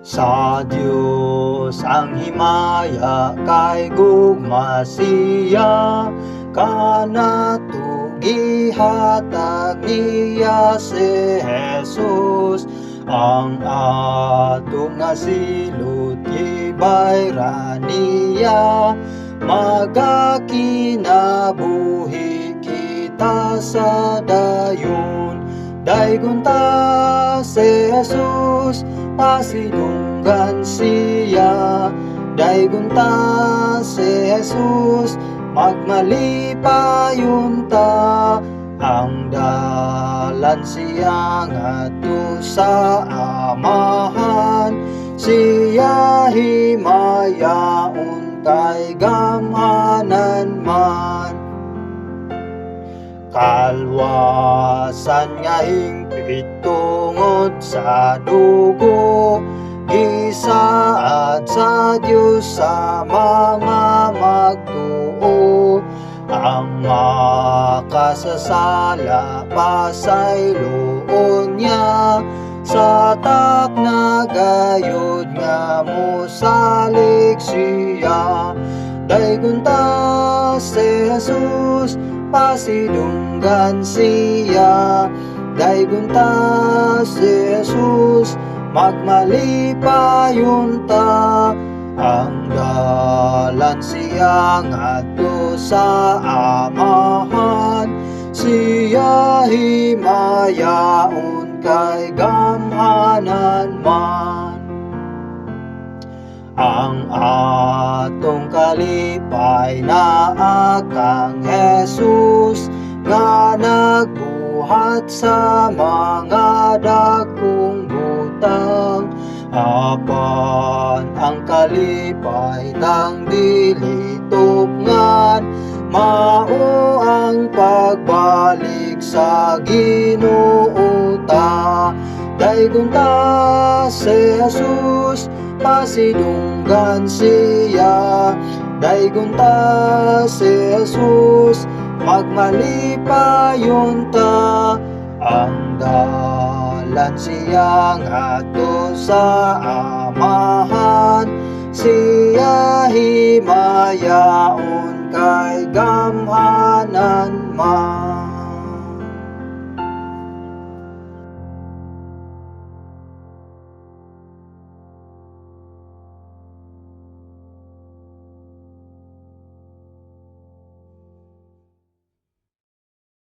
Sa Diyos ang himaya kay gugma siya, kanatugi hatag niya si Jesus. Ang atong nga silot gibayra niya, magakinabuhi kita sa dayon. Daygon ta si Jesus, pasidunggan siya. Daygon ta si Jesus, magmalipayon ta. Ang dalan siya ngadto sa Amahan, siya himayaon kay gamhanan man. Kalwasan nga hingpit tungod sa dugo, gisaad sa Diyos sa mga magtuo. Ang makasasala pasayloon niya, sa takna gayod nga mosalig siya. Daygon ta si Jesus, pasidunggan siya. Daygon ta si Jesus, magmalipayon ta. Ang dalan siya ngadto sa Amahan, siya himayaon kay gamhanan man. Ang atong kalipay na akang Jesus, nga nagbuhat sa mga dakong butang. Apan ang kalipay ng dili tugnan, mao ang pagbalik sa Ginoo ta. Daygon ta si Jesus, pasidunggan siya. Daygon ta si Jesus, magmalipayon ta. Ang dalan siya ngadto sa Amahan, siya himayaon kay gamhanan man.